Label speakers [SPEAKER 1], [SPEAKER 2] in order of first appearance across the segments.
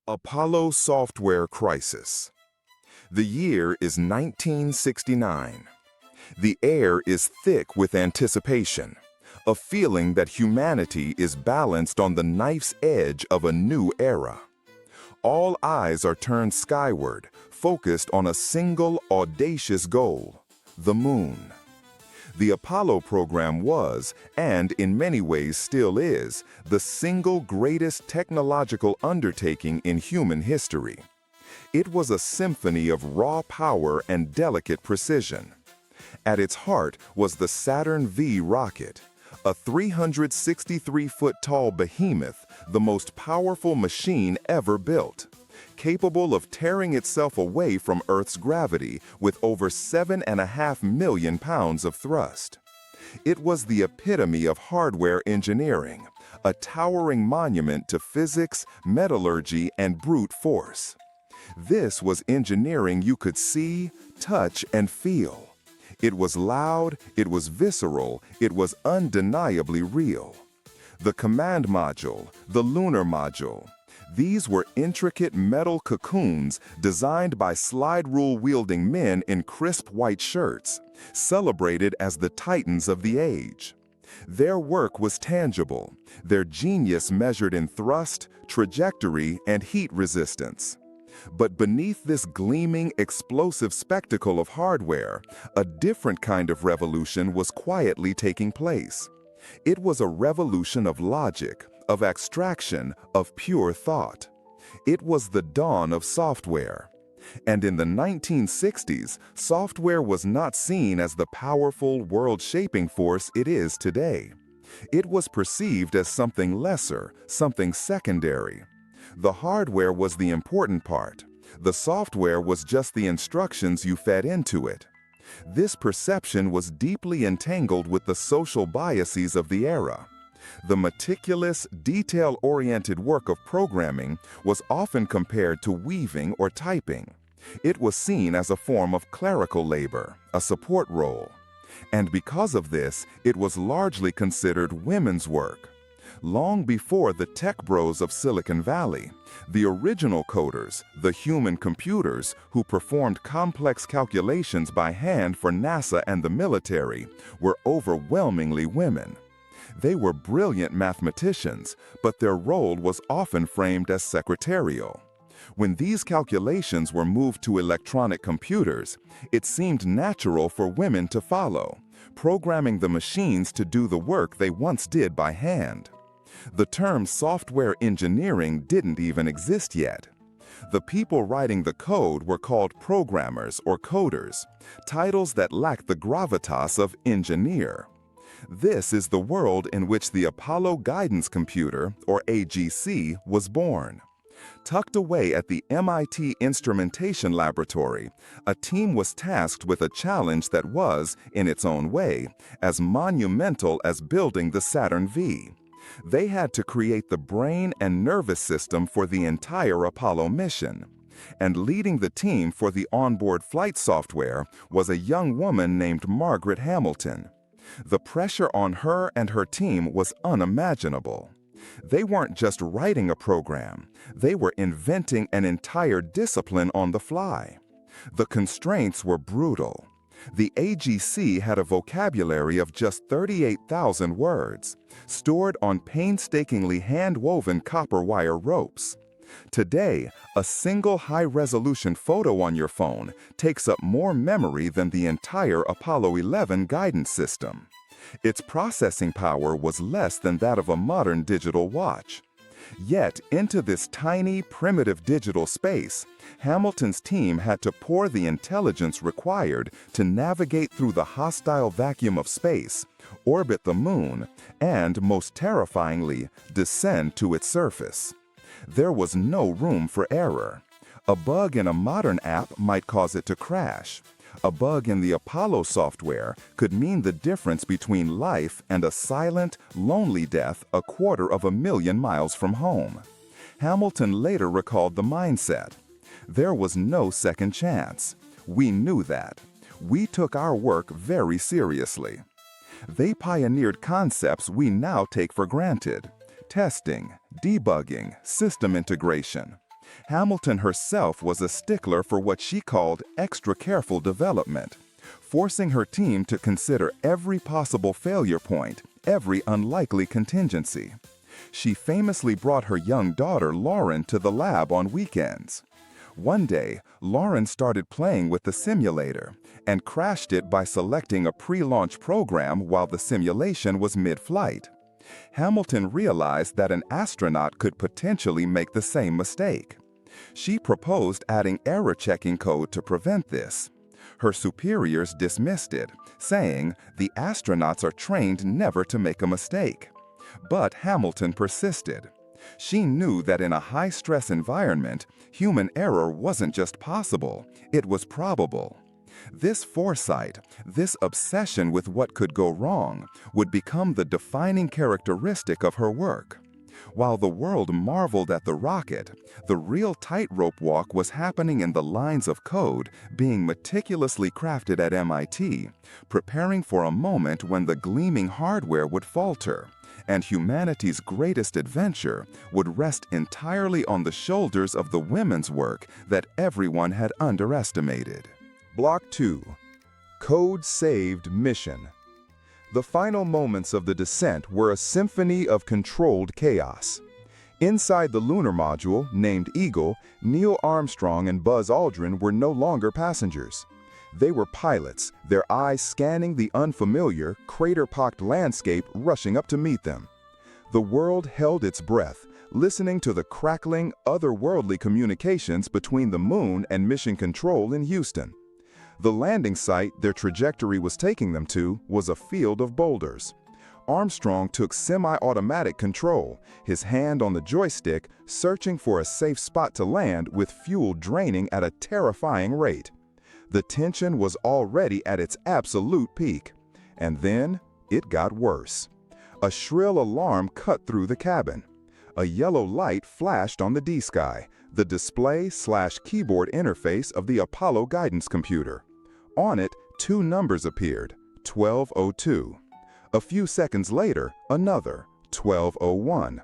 [SPEAKER 1] Apollo Software Crisis. The year is 1969. The air is thick with anticipation, a feeling that humanity is balanced on the knife's edge of a new era. All eyes are turned skyward, focused on a single audacious goal: the moon. The Apollo program was, and in many ways still is, the single greatest technological undertaking in human history. It was a symphony of raw power and delicate precision. At its heart was the Saturn V rocket, a 363-foot-tall behemoth, the most powerful machine ever built, capable of tearing itself away from Earth's gravity with over 7.5 million pounds of thrust. It was the epitome of hardware engineering, a towering monument to physics, metallurgy, and brute force. This was engineering you could see, touch, and feel. It was loud, it was visceral, it was undeniably real. The command module, the lunar module, these were intricate metal cocoons designed by slide rule-wielding men in crisp white shirts, celebrated as the titans of the age. Their work was tangible, their genius measured in thrust, trajectory, and heat resistance. But beneath this gleaming, explosive spectacle of hardware, a different kind of revolution was quietly taking place. It was a revolution of logic, of abstraction, of pure thought. It was the dawn of software. And in the 1960s, software was not seen as the powerful, world-shaping force it is today. It was perceived as something lesser, something secondary. The hardware was the important part. The software was just the instructions you fed into it. This perception was deeply entangled with the social biases of the era. The meticulous, detail-oriented work of programming was often compared to weaving or typing. It was seen as a form of clerical labor, a support role. And because of this, it was largely considered women's work. Long before the tech bros of Silicon Valley, the original coders, the human computers who performed complex calculations by hand for NASA and the military, were overwhelmingly women. They were brilliant mathematicians, but their role was often framed as secretarial. When these calculations were moved to electronic computers, it seemed natural for women to follow, programming the machines to do the work they once did by hand. The term software engineering didn't even exist yet. The people writing the code were called programmers or coders, titles that lacked the gravitas of engineer. This is the world in which the Apollo Guidance Computer, or AGC, was born. Tucked away at the MIT Instrumentation Laboratory, a team was tasked with a challenge that was, in its own way, as monumental as building the Saturn V. They had to create the brain and nervous system for the entire Apollo mission. And leading the team for the onboard flight software was a young woman named Margaret Hamilton. The pressure on her and her team was unimaginable. They weren't just writing a program, they were inventing an entire discipline on the fly. The constraints were brutal. The AGC had a vocabulary of just 38,000 words, stored on painstakingly hand-woven copper wire ropes. Today, a single high-resolution photo on your phone takes up more memory than the entire Apollo 11 guidance system. Its processing power was less than that of a modern digital watch. Yet, into this tiny, primitive digital space, Hamilton's team had to pour the intelligence required to navigate through the hostile vacuum of space, orbit the moon, and, most terrifyingly, descend to its surface. There was no room for error. A bug in a modern app might cause it to crash. A bug in the Apollo software could mean the difference between life and a silent, lonely death 250,000 miles from home. Hamilton later recalled the mindset. There was no second chance. We knew that. We took our work very seriously. They pioneered concepts we now take for granted: testing, debugging, system integration. Hamilton herself was a stickler for what she called extra careful development, forcing her team to consider every possible failure point, every unlikely contingency. She famously brought her young daughter, Lauren, to the lab on weekends. One day, Lauren started playing with the simulator and crashed it by selecting a pre-launch program while the simulation was mid-flight. Hamilton realized that an astronaut could potentially make the same mistake. She proposed adding error-checking code to prevent this. Her superiors dismissed it, saying the astronauts are trained never to make a mistake. But Hamilton persisted. She knew that in a high-stress environment, human error wasn't just possible, it was probable. This foresight, this obsession with what could go wrong, would become the defining characteristic of her work. While the world marveled at the rocket, the real tightrope walk was happening in the lines of code being meticulously crafted at MIT, preparing for a moment when the gleaming hardware would falter, and humanity's greatest adventure would rest entirely on the shoulders of the women's work that everyone had underestimated.
[SPEAKER 2] Block 2. Code-saved mission. The final moments of the descent were a symphony of controlled chaos. Inside the lunar module, named Eagle, Neil Armstrong and Buzz Aldrin were no longer passengers. They were pilots, their eyes scanning the unfamiliar, crater-pocked landscape rushing up to meet them. The world held its breath, listening to the crackling, otherworldly communications between the moon and Mission Control in Houston. The landing site their trajectory was taking them to was a field of boulders. Armstrong took semi-automatic control, his hand on the joystick, searching for a safe spot to land with fuel draining at a terrifying rate. The tension was already at its absolute peak. And then it got worse. A shrill alarm cut through the cabin. A yellow light flashed on the D-Sky, the display/keyboard interface of the Apollo guidance computer. On it, two numbers appeared, 1202. A few seconds later, another, 1201.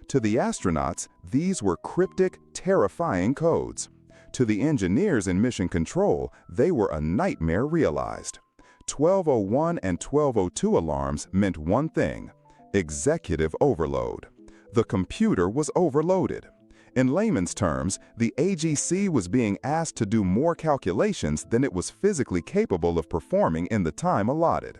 [SPEAKER 2] To the astronauts, these were cryptic, terrifying codes. To the engineers in Mission Control, they were a nightmare realized. 1201 and 1202 alarms meant one thing: executive overload. The computer was overloaded. In layman's terms, the AGC was being asked to do more calculations than it was physically capable of performing in the time allotted.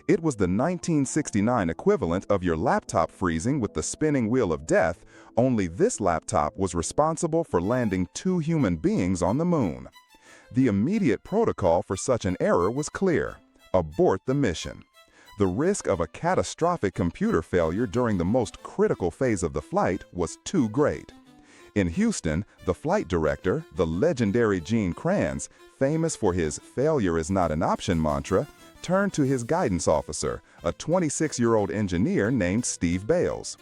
[SPEAKER 2] It was the 1969 equivalent of your laptop freezing with the spinning wheel of death, only this laptop was responsible for landing 2 human beings on the moon. The immediate protocol for such an error was clear: abort the mission. The risk of a catastrophic computer failure during the most critical phase of the flight was too great. In Houston, the flight director, the legendary Gene Kranz, famous for his "failure is not an option" mantra, turned to his guidance officer, a 26-year-old engineer named Steve Bales.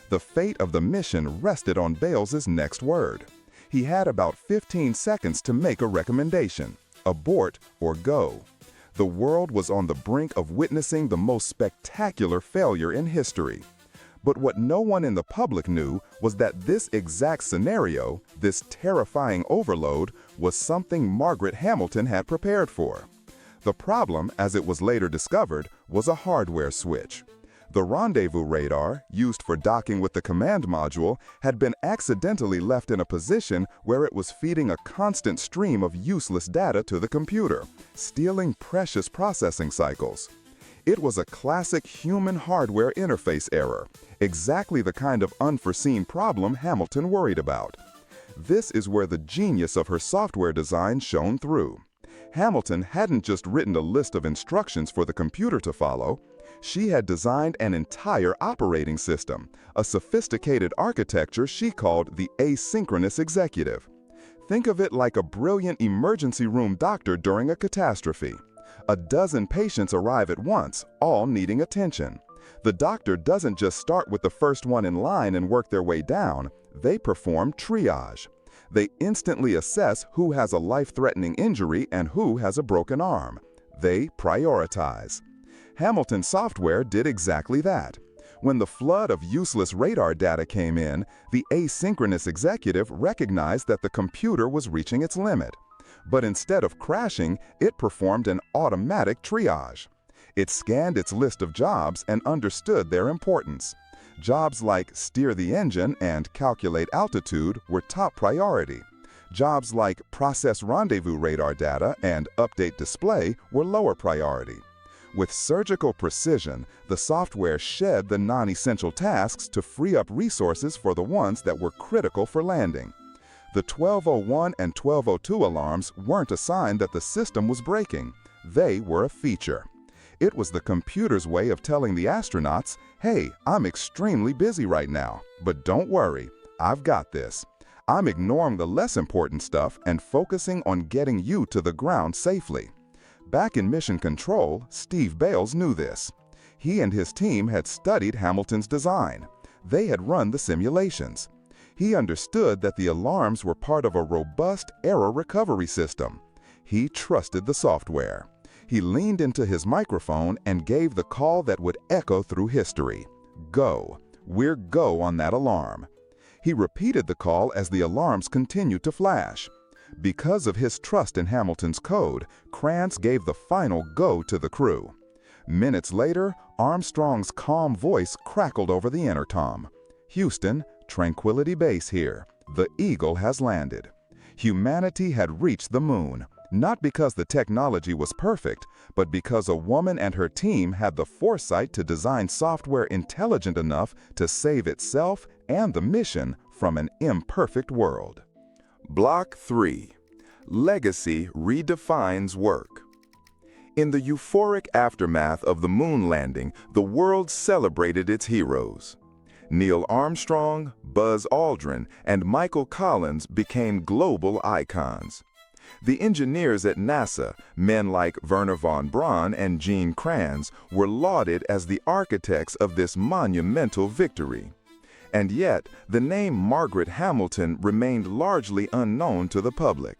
[SPEAKER 2] The fate of the mission rested on Bales's next word. He had about 15 seconds to make a recommendation: abort or go. The world was on the brink of witnessing the most spectacular failure in history. But what no one in the public knew was that this exact scenario, this terrifying overload, was something Margaret Hamilton had prepared for. The problem, as it was later discovered, was a hardware switch. The rendezvous radar, used for docking with the command module, had been accidentally left in a position where it was feeding a constant stream of useless data to the computer, stealing precious processing cycles. It was a classic human hardware interface error, exactly the kind of unforeseen problem Hamilton worried about. This is where the genius of her software design shone through. Hamilton hadn't just written a list of instructions for the computer to follow. She had designed an entire operating system, a sophisticated architecture she called the asynchronous executive. Think of it like a brilliant emergency room doctor during a catastrophe. A dozen patients arrive at once, all needing attention. The doctor doesn't just start with the first one in line and work their way down. They perform triage. They instantly assess who has a life-threatening injury and who has a broken arm. They prioritize. Hamilton software did exactly that. When the flood of useless radar data came in, the asynchronous executive recognized that the computer was reaching its limit. But instead of crashing, it performed an automatic triage. It scanned its list of jobs and understood their importance. Jobs like steer the engine and calculate altitude were top priority. Jobs like process rendezvous radar data and update display were lower priority. With surgical precision, the software shed the non-essential tasks to free up resources for the ones that were critical for landing. The 1201 and 1202 alarms weren't a sign that the system was breaking. They were a feature. It was the computer's way of telling the astronauts, "Hey, I'm extremely busy right now, but don't worry, I've got this. I'm ignoring the less important stuff and focusing on getting you to the ground safely." Back in Mission Control, Steve Bales knew this. He and his team had studied Hamilton's design. They had run the simulations. He understood that the alarms were part of a robust error recovery system. He trusted the software. He leaned into his microphone and gave the call that would echo through history. "Go. We're go on that alarm." He repeated the call as the alarms continued to flash. Because of his trust in Hamilton's code, Krantz gave the final go to the crew. Minutes later, Armstrong's calm voice crackled over the intercom. "Houston, Tranquility Base here. The Eagle has landed." Humanity had reached the moon. Not because the technology was perfect, but because a woman and her team had the foresight to design software intelligent enough to save itself and the mission from an imperfect world.
[SPEAKER 1] Block 3. Legacy redefines work. In the euphoric aftermath of the moon landing, the world celebrated its heroes. Neil Armstrong, Buzz Aldrin, and Michael Collins became global icons. The engineers at NASA, men like Wernher von Braun and Gene Kranz, were lauded as the architects of this monumental victory. And yet, the name Margaret Hamilton remained largely unknown to the public.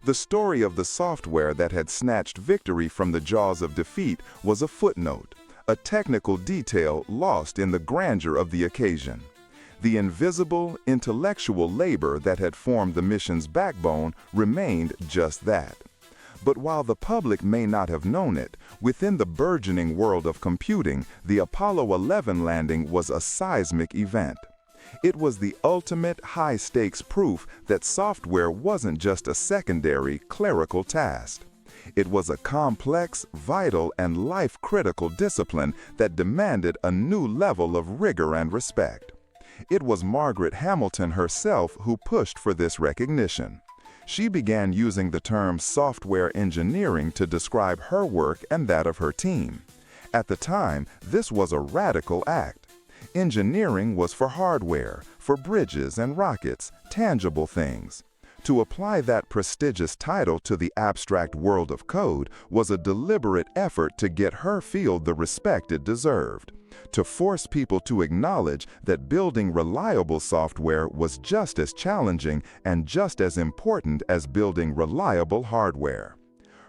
[SPEAKER 1] The story of the software that had snatched victory from the jaws of defeat was a footnote, a technical detail lost in the grandeur of the occasion. The invisible, intellectual labor that had formed the mission's backbone remained just that. But while the public may not have known it, within the burgeoning world of computing, the Apollo 11 landing was a seismic event. It was the ultimate high-stakes proof that software wasn't just a secondary, clerical task. It was a complex, vital, and life-critical discipline that demanded a new level of rigor and respect. It was Margaret Hamilton herself who pushed for this recognition. She began using the term software engineering to describe her work and that of her team. At the time, this was a radical act. Engineering was for hardware, for bridges and rockets, tangible things. To apply that prestigious title to the abstract world of code was a deliberate effort to get her field the respect it deserved, to force people to acknowledge that building reliable software was just as challenging and just as important as building reliable hardware.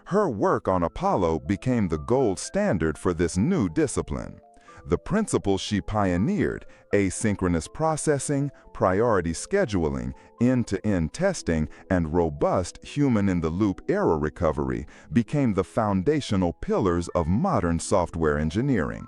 [SPEAKER 1] Her work on Apollo became the gold standard for this new discipline. The principles she pioneered, asynchronous processing, priority scheduling, end-to-end testing, and robust human-in-the-loop error recovery, became the foundational pillars of modern software engineering.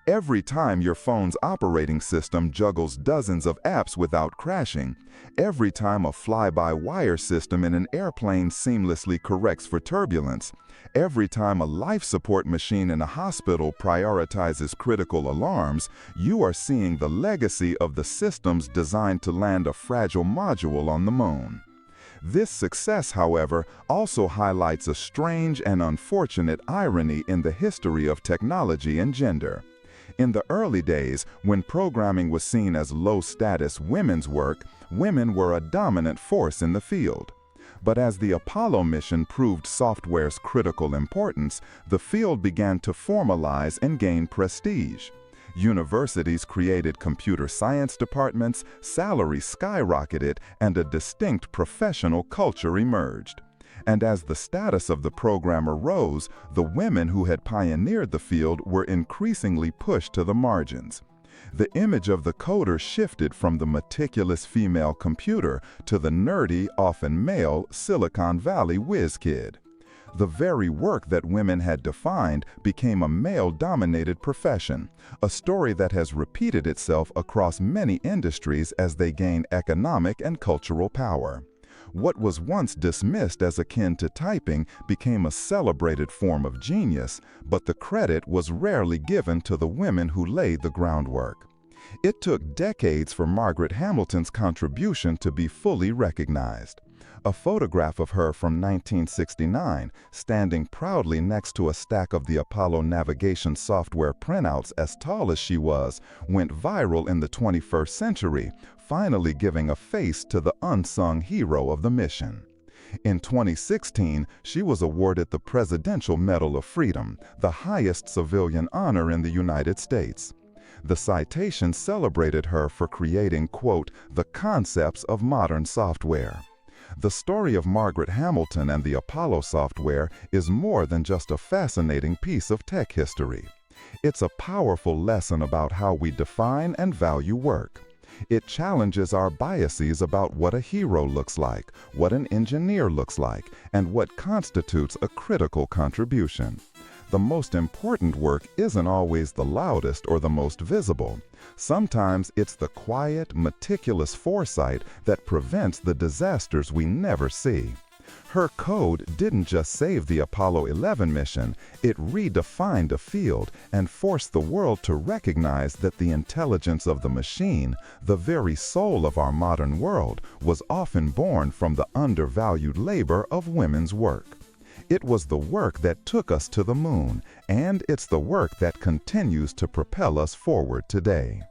[SPEAKER 1] Every time your phone's operating system juggles dozens of apps without crashing, every time a fly-by-wire system in an airplane seamlessly corrects for turbulence, every time a life support machine in a hospital prioritizes critical alarms, you are seeing the legacy of the systems designed to land a fragile module on the moon. This success, however, also highlights a strange and unfortunate irony in the history of technology and gender. In the early days, when programming was seen as low-status women's work, women were a dominant force in the field. But as the Apollo mission proved software's critical importance, the field began to formalize and gain prestige. Universities created computer science departments, salaries skyrocketed, and a distinct professional culture emerged. And as the status of the programmer rose, the women who had pioneered the field were increasingly pushed to the margins.
[SPEAKER 2] The image of the coder shifted from the meticulous female computer to the nerdy, often male, Silicon Valley whiz kid. The very work that women had defined became a male-dominated profession, a story that has repeated itself across many industries as they gain economic and cultural power. What was once dismissed as akin to typing became a celebrated form of genius, but the credit was rarely given to the women who laid the groundwork. It took decades for Margaret Hamilton's contribution to be fully recognized. A photograph of her from 1969, standing proudly next to a stack of the Apollo navigation software printouts as tall as she was, went viral in the 21st century, finally giving a face to the unsung hero of the mission. In 2016, she was awarded the Presidential Medal of Freedom, the highest civilian honor in the United States. The citation celebrated her for creating, quote, the concepts of modern software. The story of Margaret Hamilton and the Apollo software is more than just a fascinating piece of tech history. It's a powerful lesson about how we define and value work. It challenges our biases about what a hero looks like, what an engineer looks like, and what constitutes a critical contribution. The most important work isn't always the loudest or the most visible. Sometimes it's the quiet, meticulous foresight that prevents the disasters we never see. Her code didn't just save the Apollo 11 mission, it redefined a field and forced the world to recognize that the intelligence of the machine, the very soul of our modern world, was often born from the undervalued labor of women's work. It was the work that took us to the moon, and it's the work that continues to propel us forward today.